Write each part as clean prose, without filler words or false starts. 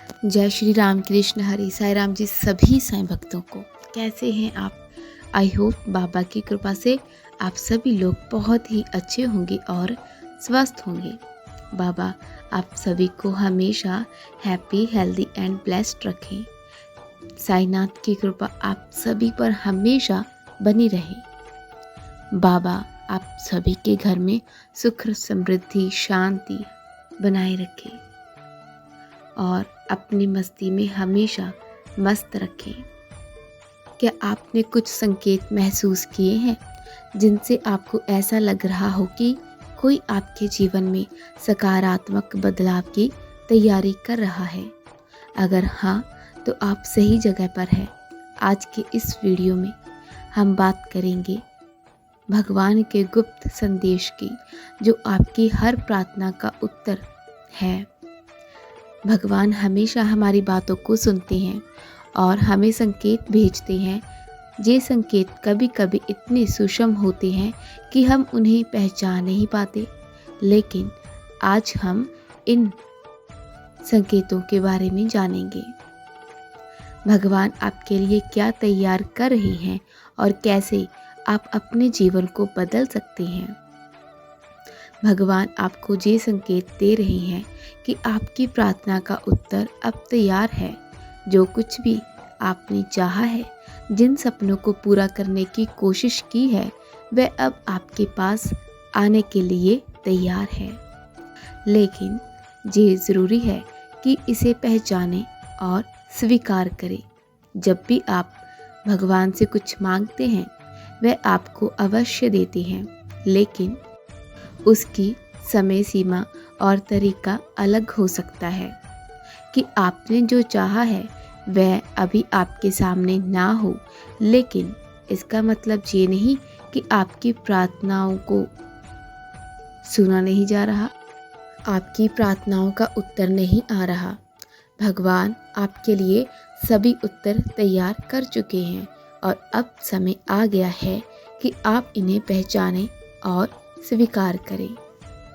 जय श्री राम कृष्ण हरि साई राम जी सभी साईं भक्तों को। कैसे हैं आप? आई होप बाबा की कृपा से आप सभी लोग बहुत ही अच्छे होंगे और स्वस्थ होंगे। बाबा आप सभी को हमेशा हैप्पी, हेल्दी एंड ब्लेस्ड रखें। साईनाथ की कृपा आप सभी पर हमेशा बनी रहे। बाबा आप सभी के घर में सुख, समृद्धि, शांति बनाए रखें और अपनी मस्ती में हमेशा मस्त रखें। क्या आपने कुछ संकेत महसूस किए हैं जिनसे आपको ऐसा लग रहा हो कि कोई आपके जीवन में सकारात्मक बदलाव की तैयारी कर रहा है? अगर हाँ, तो आप सही जगह पर हैं। आज के इस वीडियो में हम बात करेंगे भगवान के गुप्त संदेश की, जो आपकी हर प्रार्थना का उत्तर है। भगवान हमेशा हमारी बातों को सुनते हैं और हमें संकेत भेजते हैं। ये संकेत कभी कभी इतने सूक्ष्म होते हैं कि हम उन्हें पहचान नहीं पाते, लेकिन आज हम इन संकेतों के बारे में जानेंगे। भगवान आपके लिए क्या तैयार कर रहे हैं और कैसे आप अपने जीवन को बदल सकते हैं। भगवान आपको ये संकेत दे रहे हैं कि आपकी प्रार्थना का उत्तर अब तैयार है। जो कुछ भी आपने चाहा है, जिन सपनों को पूरा करने की कोशिश की है, वह अब आपके पास आने के लिए तैयार है। लेकिन ये ज़रूरी है कि इसे पहचानें और स्वीकार करें। जब भी आप भगवान से कुछ मांगते हैं, वह आपको अवश्य देते हैं, लेकिन उसकी समय सीमा और तरीका अलग हो सकता है। कि आपने जो चाहा है वह अभी आपके सामने ना हो, लेकिन इसका मतलब ये नहीं कि आपकी प्रार्थनाओं को सुना नहीं जा रहा, आपकी प्रार्थनाओं का उत्तर नहीं आ रहा। भगवान आपके लिए सभी उत्तर तैयार कर चुके हैं और अब समय आ गया है कि आप इन्हें पहचानें और स्वीकार करें।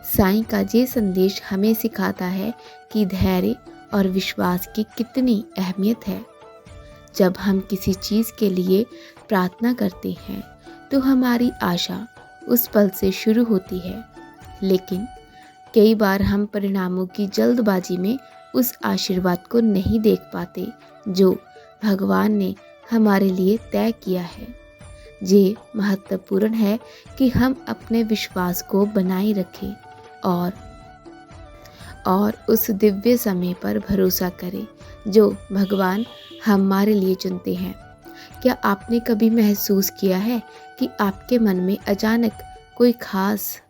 साईं का ये संदेश हमें सिखाता है कि धैर्य और विश्वास की कितनी अहमियत है। जब हम किसी चीज़ के लिए प्रार्थना करते हैं तो हमारी आशा उस पल से शुरू होती है, लेकिन कई बार हम परिणामों की जल्दबाजी में उस आशीर्वाद को नहीं देख पाते जो भगवान ने हमारे लिए तय किया है। ये महत्वपूर्ण है कि हम अपने विश्वास को बनाए रखें और उस दिव्य समय पर भरोसा करें जो भगवान हमारे लिए चुनते हैं। क्या आपने कभी महसूस किया है कि आपके मन में अचानक कोई खास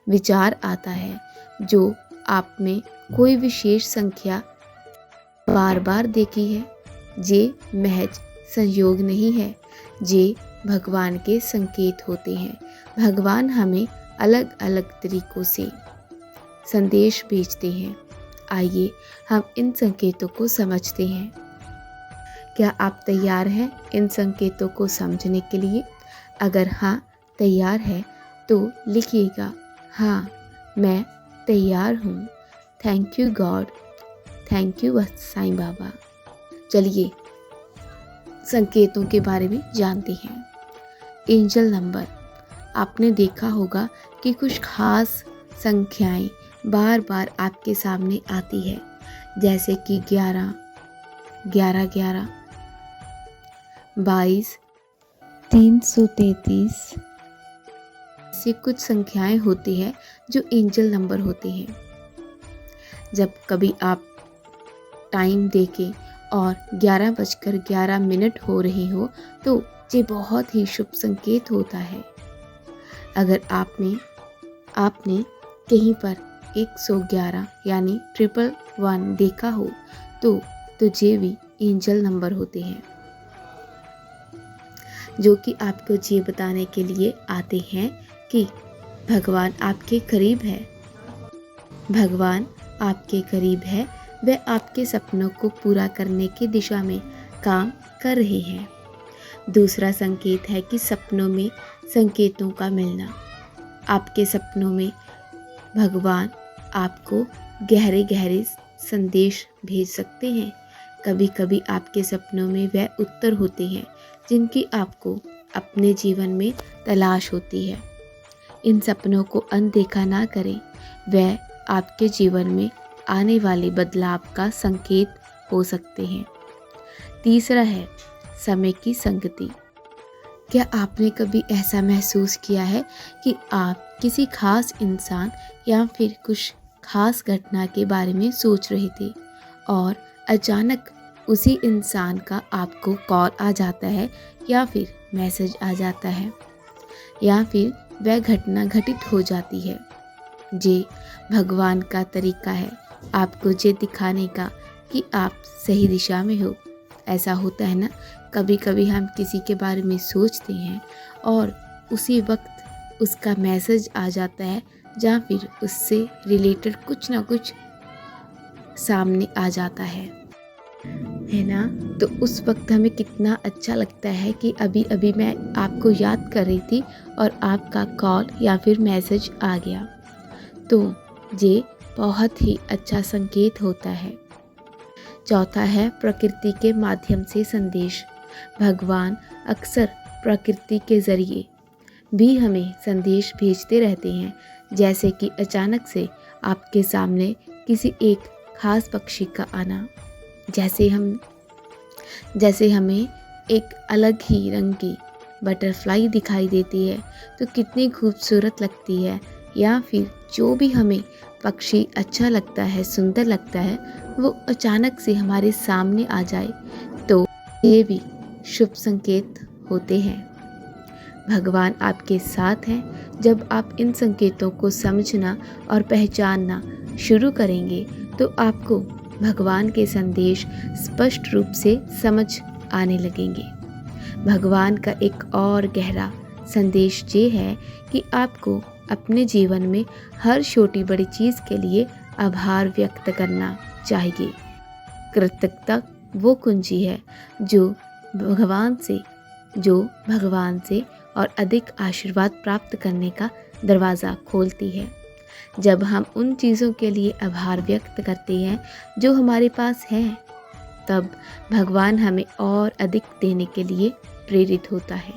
विचार आता है, जो आपने कोई विशेष संख्या बार बार देखी है? ये महज संयोग नहीं है, ये भगवान के संकेत होते हैं। भगवान हमें अलग अलग तरीकों से संदेश भेजते हैं। आइए हम इन संकेतों को समझते हैं। क्या आप तैयार हैं इन संकेतों को समझने के लिए? अगर हाँ तैयार है तो लिखिएगा, हाँ मैं तैयार हूँ। Thank you God, thank you Sai Baba. चलिए संकेतों के बारे में जानते हैं। Angel number. आपने देखा होगा कि कुछ खास संख्याएं बार बार आपके सामने आती है, जैसे कि 11, 11, 11, 22, 333 से कुछ संख्याएं होती है जो एंजल नंबर होते हैं। जब कभी आप टाइम देखें और 11:11 हो रही हो तो ये बहुत ही शुभ संकेत होता है। अगर आपने कहीं पर 111 यानी 111 देखा हो तो ये भी एंजल नंबर होते हैं, जो कि आपको ये बताने के लिए आते हैं कि भगवान आपके करीब है। भगवान आपके करीब है, वह आपके सपनों को पूरा करने की दिशा में काम कर रहे हैं। दूसरा संकेत है कि सपनों में संकेतों का मिलना। आपके सपनों में भगवान आपको गहरे गहरे संदेश भेज सकते हैं। कभी कभी आपके सपनों में वह उत्तर होते हैं जिनकी आपको अपने जीवन में तलाश होती है। इन सपनों को अनदेखा ना करें, वह आपके जीवन में आने वाले बदलाव का संकेत हो सकते हैं। तीसरा है समय की संगति। क्या आपने कभी ऐसा महसूस किया है कि आप किसी खास इंसान या फिर कुछ खास घटना के बारे में सोच रहे थे और अचानक उसी इंसान का आपको कॉल आ जाता है या फिर मैसेज आ जाता है या फिर वह घटना घटित हो जाती है? ये भगवान का तरीका है आपको ये दिखाने का कि आप सही दिशा में हो। ऐसा होता है ना, कभी कभी हम किसी के बारे में सोचते हैं और उसी वक्त उसका मैसेज आ जाता है या फिर उससे रिलेटेड कुछ ना कुछ सामने आ जाता है ना। तो उस वक्त हमें कितना अच्छा लगता है कि अभी अभी मैं आपको याद कर रही थी और आपका कॉल या फिर मैसेज आ गया। तो ये बहुत ही अच्छा संकेत होता है। चौथा है प्रकृति के माध्यम से संदेश। भगवान अक्सर प्रकृति के जरिए भी हमें संदेश भेजते रहते हैं, जैसे कि अचानक से आपके सामने किसी एक खास पक्षी का आना। जैसे हमें एक अलग ही रंग की बटरफ्लाई दिखाई देती है तो कितनी खूबसूरत लगती है, या फिर जो भी हमें पक्षी अच्छा लगता है, सुंदर लगता है, वो अचानक से हमारे सामने आ जाए तो ये भी शुभ संकेत होते हैं। भगवान आपके साथ हैं। जब आप इन संकेतों को समझना और पहचानना शुरू करेंगे तो आपको भगवान के संदेश स्पष्ट रूप से समझ आने लगेंगे। भगवान का एक और गहरा संदेश ये है कि आपको अपने जीवन में हर छोटी बड़ी चीज़ के लिए आभार व्यक्त करना चाहिए। कृतज्ञता वो कुंजी है जो भगवान से और अधिक आशीर्वाद प्राप्त करने का दरवाज़ा खोलती है। जब हम उन चीज़ों के लिए आभार व्यक्त करते हैं जो हमारे पास हैं, तब भगवान हमें और अधिक देने के लिए प्रेरित होता है।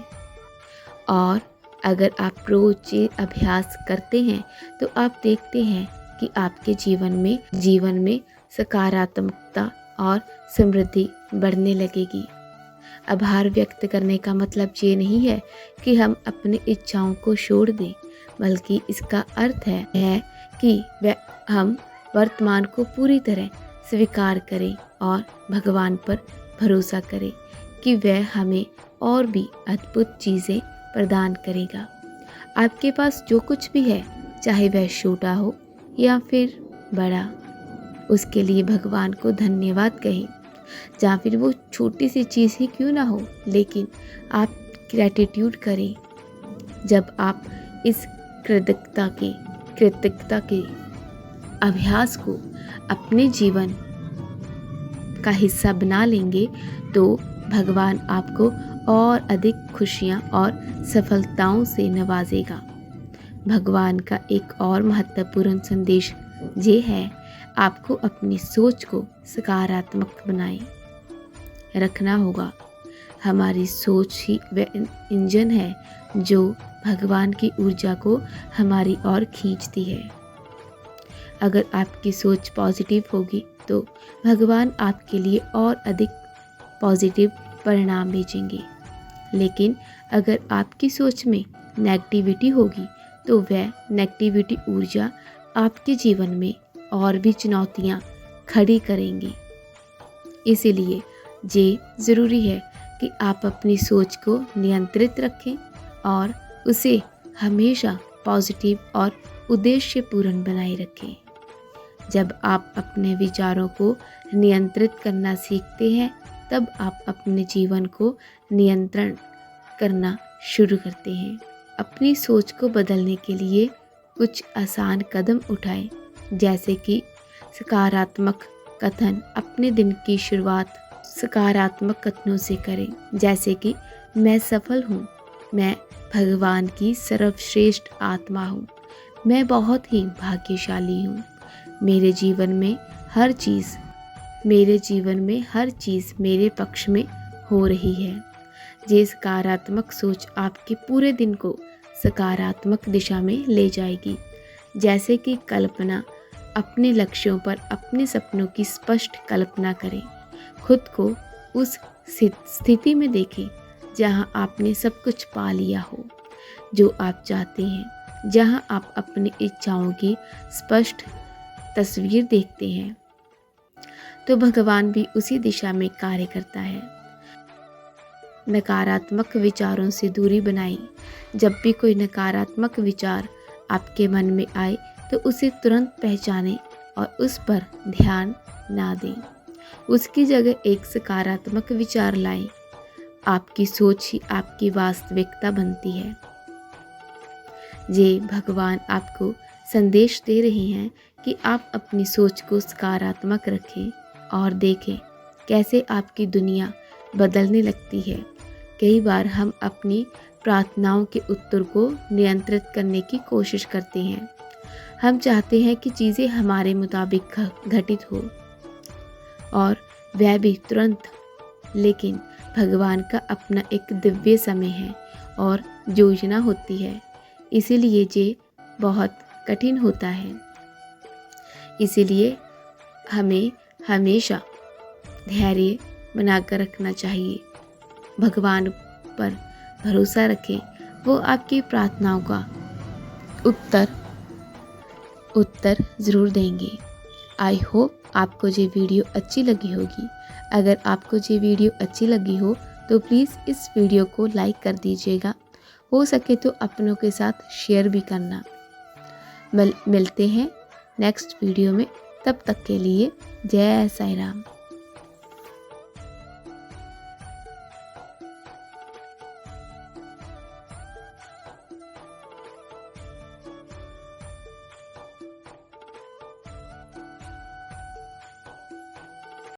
और अगर आप रोज ये अभ्यास करते हैं तो आप देखते हैं कि आपके जीवन में सकारात्मकता और समृद्धि बढ़ने लगेगी। आभार व्यक्त करने का मतलब ये नहीं है कि हम अपनी इच्छाओं को छोड़ दें, बल्कि इसका अर्थ है कि हम वर्तमान को पूरी तरह स्वीकार करें और भगवान पर भरोसा करें कि वह हमें और भी अद्भुत चीज़ें प्रदान करेगा। आपके पास जो कुछ भी है, चाहे वह छोटा हो या फिर बड़ा, उसके लिए भगवान को धन्यवाद कहें। या फिर वो छोटी सी चीज़ ही क्यों ना हो, लेकिन आप ग्रैटिट्यूड करें। जब आप इस कृतज्ञता के अभ्यास को अपने जीवन का हिस्सा बना लेंगे तो भगवान आपको और अधिक खुशियाँ और सफलताओं से नवाजेगा। भगवान का एक और महत्वपूर्ण संदेश ये है, आपको अपनी सोच को सकारात्मक बनाए रखना होगा। हमारी सोच ही वह इंजन है जो भगवान की ऊर्जा को हमारी ओर खींचती है। अगर आपकी सोच पॉजिटिव होगी तो भगवान आपके लिए और अधिक पॉजिटिव परिणाम भेजेंगे। लेकिन अगर आपकी सोच में नेगेटिविटी होगी तो वह नेगेटिविटी ऊर्जा आपके जीवन में और भी चुनौतियाँ खड़ी करेंगी। इसीलिए ये ज़रूरी है कि आप अपनी सोच को नियंत्रित रखें और उसे हमेशा पॉजिटिव और उद्देश्यपूर्ण बनाए रखें। जब आप अपने विचारों को नियंत्रित करना सीखते हैं, तब आप अपने जीवन को नियंत्रण करना शुरू करते हैं। अपनी सोच को बदलने के लिए कुछ आसान कदम उठाएं, जैसे कि सकारात्मक कथन। अपने दिन की शुरुआत सकारात्मक कथनों से करें, जैसे कि मैं सफल हूँ, मैं भगवान की सर्वश्रेष्ठ आत्मा हूँ, मैं बहुत ही भाग्यशाली हूँ, मेरे जीवन में हर चीज़ मेरे जीवन में हर चीज़ मेरे पक्ष में हो रही है। ये सकारात्मक सोच आपके पूरे दिन को सकारात्मक दिशा में ले जाएगी। जैसे कि कल्पना, अपने लक्ष्यों पर अपने सपनों की स्पष्ट कल्पना करें। खुद को उस स्थिति में देखें जहां आपने सब कुछ पा लिया हो जो आप चाहते हैं, जहां आप अपनी इच्छाओं की स्पष्ट तस्वीर देखते हैं, तो भगवान भी उसी दिशा में कार्य करता है। नकारात्मक विचारों से दूरी बनाएं। जब भी कोई नकारात्मक विचार आपके मन में आए तो उसे तुरंत पहचानें और उस पर ध्यान ना दें। उसकी जगह एक सकारात्मक विचार लाएं। आपकी सोच ही आपकी वास्तविकता बनती है। ये भगवान आपको संदेश दे रहे हैं कि आप अपनी सोच को सकारात्मक रखें और देखें कैसे आपकी दुनिया बदलने लगती है। कई बार हम अपनी प्रार्थनाओं के उत्तर को नियंत्रित करने की कोशिश करते हैं। हम चाहते हैं कि चीज़ें हमारे मुताबिक घटित हो और वह भी तुरंत, लेकिन भगवान का अपना एक दिव्य समय है और योजना होती है। इसीलिए ये बहुत कठिन होता है। इसीलिए हमें हमेशा धैर्य बनाकर रखना चाहिए। भगवान पर भरोसा रखें, वो आपकी प्रार्थनाओं का उत्तर ज़रूर देंगे। आई होप आपको ये वीडियो अच्छी लगी होगी। अगर आपको ये वीडियो अच्छी लगी हो तो प्लीज़ इस वीडियो को लाइक कर दीजिएगा। हो सके तो अपनों के साथ शेयर भी करना। मिलते हैं नेक्स्ट वीडियो में। तब तक के लिए जय साईं राम।